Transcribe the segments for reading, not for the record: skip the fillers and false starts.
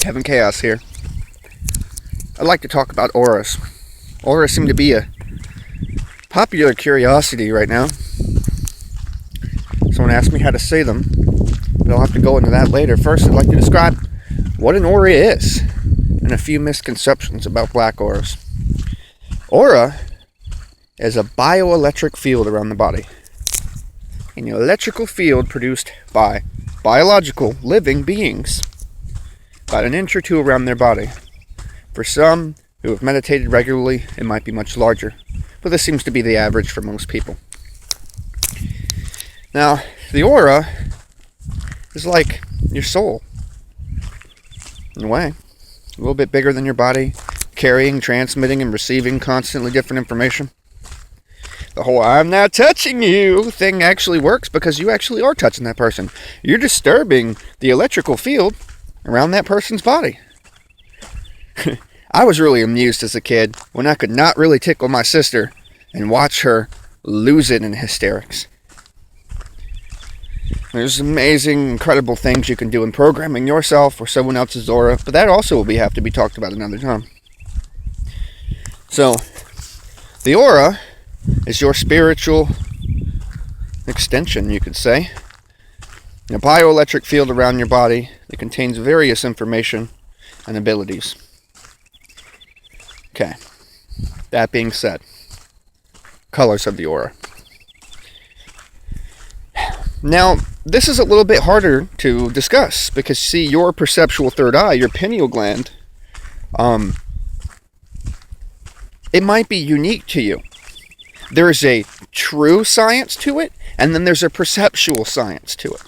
Kevin Chaos here. I'd like to talk about auras. Auras seem to be a popular curiosity right now. Someone asked me how to say them, but I'll have to go into that later. First, I'd like to describe what an aura is and a few misconceptions about black auras. Aura is a bioelectric field around the body. An electrical field produced by biological living beings about an inch or two around their body. For some who have meditated regularly, it might be much larger, but this seems to be the average for most people. Now, the aura is like your soul, in a way. A little bit bigger than your body, carrying, transmitting, and receiving constantly different information. The whole "I'm not touching you" thing actually works because you actually are touching that person. You're disturbing the electrical field around that person's body. I was really amused as a kid when I could not really tickle my sister and watch her lose it in hysterics. There's amazing, incredible things you can do in programming yourself or someone else's aura, but that also will have to be talked about another time. So, the aura is your spiritual extension, you could say. A bioelectric field around your body that contains various information and abilities. Okay, that being said, colors of the aura. Now, this is a little bit harder to discuss because, see, your perceptual third eye, your pineal gland, it might be unique to you. There's a true science to it, and then there's a perceptual science to it.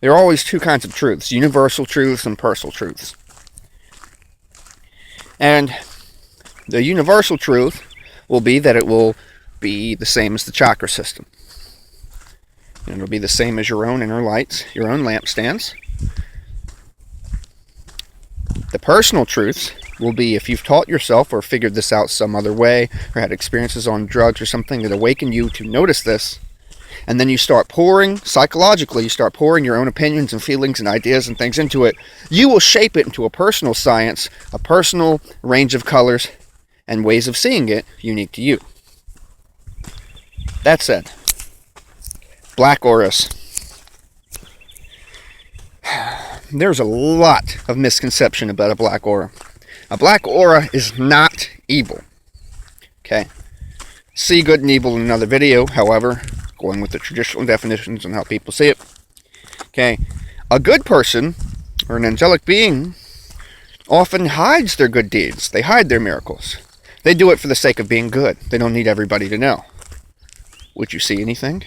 There are always two kinds of truths, universal truths and personal truths. And the universal truth will be that it will be the same as the chakra system. And it'll be the same as your own inner lights, your own lampstands. The personal truths will be if you've taught yourself or figured this out some other way, or had experiences on drugs or something that awaken you to notice this, and then you start pouring, psychologically, you start pouring your own opinions and feelings and ideas and things into it, you will shape it into a personal science, a personal range of colors and ways of seeing it unique to you. That said, black auras. There's a lot of misconception about a black aura. A black aura is not evil. Okay? See good and evil in another video, however, going with the traditional definitions and how people see it. Okay? A good person, or an angelic being, often hides their good deeds. They hide their miracles. They do it for the sake of being good. They don't need everybody to know. Would you see anything?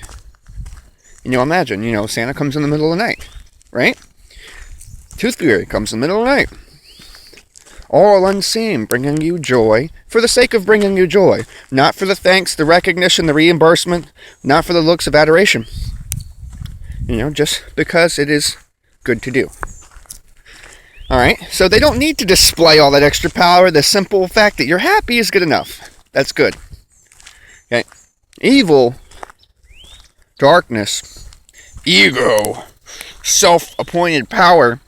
Imagine, Santa comes in the middle of the night, right? Tooth Fairy comes in the middle of the night. All unseen, bringing you joy for the sake of bringing you joy. Not for the thanks, the recognition, the reimbursement, not for the looks of adoration. Just because it is good to do. Alright, so they don't need to display all that extra power. The simple fact that you're happy is good enough. That's good. Okay. Evil, darkness, ego, self-appointed power,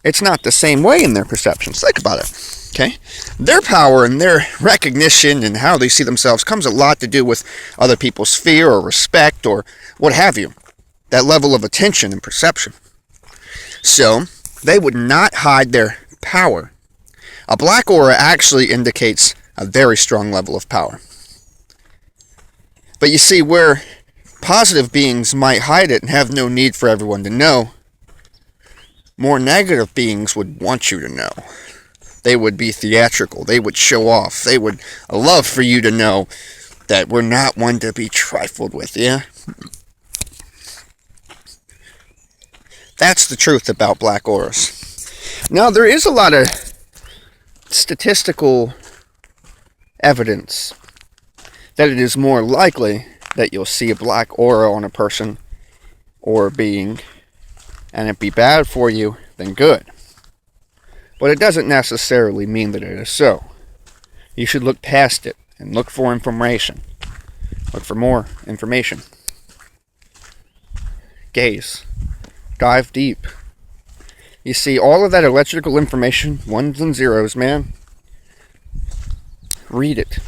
it's not the same way in their perceptions. Think about it, okay? Their power and their recognition and how they see themselves comes a lot to do with other people's fear or respect or what have you. That level of attention and perception. So, they would not hide their power. A black aura actually indicates a very strong level of power. But you see, where positive beings might hide it and have no need for everyone to know, more negative beings would want you to know. They would be theatrical. They would show off. They would love for you to know that we're not one to be trifled with, yeah? That's the truth about black auras. Now, there is a lot of statistical evidence that it is more likely that you'll see a black aura on a person or a being and it be bad for you than good. But it doesn't necessarily mean that it is so. You should look past it and look for information. Look for more information. Gaze. dive deep. You see all of that electrical information, ones and zeros, man. Read it.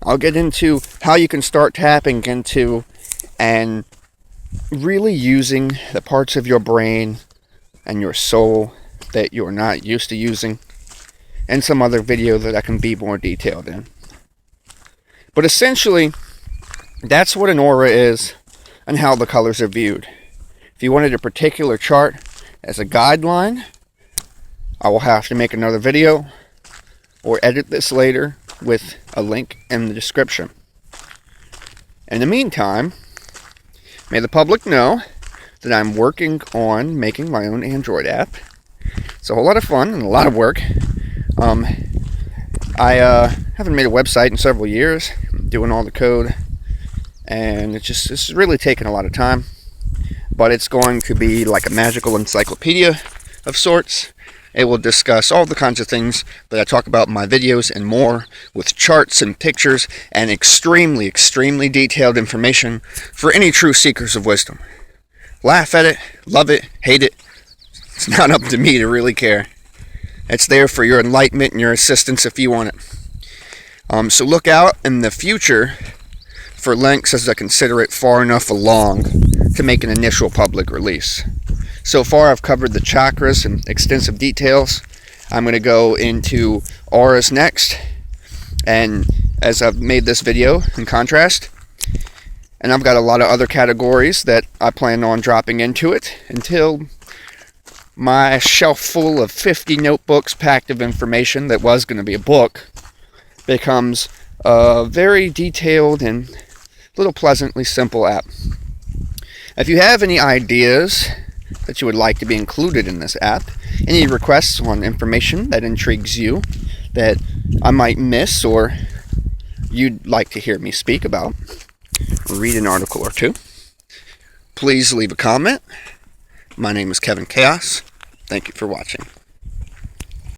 I'll get into how you can start tapping into and really using the parts of your brain and your soul that you're not used to using, and some other video that I can be more detailed in. But essentially, that's what an aura is and how the colors are viewed. If you wanted a particular chart as a guideline, I will have to make another video or edit this later with a link in the description. In the meantime, may the public know that I'm working on making my own Android app. It's a whole lot of fun and a lot of work. I haven't made a website in several years. I'm doing all the code, and it's really taken a lot of time. But it's going to be like a magical encyclopedia of sorts. It will discuss all the kinds of things that I talk about in my videos and more, with charts and pictures and extremely, extremely detailed information for any true seekers of wisdom. Laugh at it, love it, hate it. It's not up to me to really care. It's there for your enlightenment and your assistance if you want it. So look out in the future for links as I consider it far enough along to make an initial public release. So far I've covered the chakras in extensive details. I'm going to go into auras next, and as I've made this video in contrast, and I've got a lot of other categories that I plan on dropping into it until my shelf full of 50 notebooks packed of information that was going to be a book becomes a very detailed and little pleasantly simple app. If you have any ideas that you would like to be included in this app, any requests on information that intrigues you that I might miss or you'd like to hear me speak about, read an article or two, please leave a comment. My name is Kevin Chaos. Thank you for watching.